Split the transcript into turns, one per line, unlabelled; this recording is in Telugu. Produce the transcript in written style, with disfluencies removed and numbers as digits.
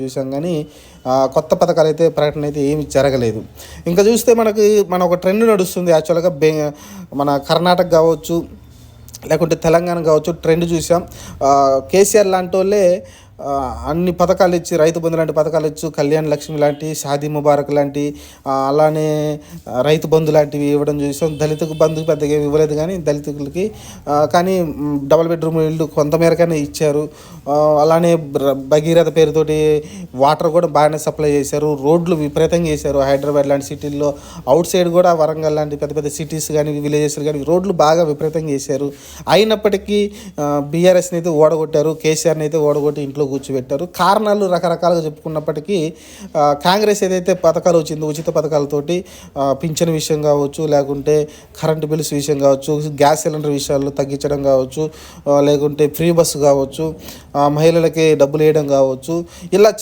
చూసాం కానీ కొత్త పథకాలు అయితే ప్రకటన అయితే ఏమి జరగలేదు. ఇంకా చూస్తే మన ఒక ట్రెండ్ నడుస్తుంది యాక్చువల్గా మన కర్ణాటక కావచ్చు, లేకుంటే తెలంగాణ కావచ్చు, ట్రెండ్ చూసాం. కేసీఆర్ లాంటి వాళ్ళే అన్ని పథకాలు ఇచ్చి, రైతు బంధు లాంటి పథకాలు ఇచ్చు, కళ్యాణ్ లక్ష్మి లాంటి, షాదీ ముబారక్ లాంటి, అలానే రైతు బంధు లాంటివి ఇవ్వడం చూసాం. దళితుకు బంధు పెద్దగా ఇవ్వలేదు కానీ దళితులకి కానీ డబుల్ బెడ్రూమ్ ఇల్లు కొంతమేరకనే ఇచ్చారు. అలానే భగీరథ పేరుతోటి వాటర్ కూడా బాగానే సప్లై చేశారు. రోడ్లు విపరీతంగా చేశారు. హైదరాబాద్ లాంటి సిటీల్లో, అవుట్ సైడ్ కూడా వరంగల్ లాంటి పెద్ద పెద్ద సిటీస్ కానీ విలేజెస్ కానీ రోడ్లు బాగా విపరీతంగా చేశారు. అయినప్పటికీ బీఆర్ఎస్ని అయితే ఓడగొట్టారు, కేసీఆర్ని అయితే ఓడగొట్టి ఇంట్లో కూర్చోబెట్టారు. కారణాలు రకరకాలుగా చెప్పుకున్నప్పటికీ కాంగ్రెస్ ఏదైతే పథకాలు వచ్చిందో ఉచిత పథకాలతోటి పింఛన్ విషయం కావచ్చు, లేకుంటే కరెంటు బిల్స్ విషయం కావచ్చు, గ్యాస్ సిలిండర్ విషయాల్లో తగ్గించడం కావచ్చు, లేకుంటే ఫ్రీ బస్సు కావచ్చు, మహిళలకి డబ్బులు వేయడం కావచ్చు, ఇలా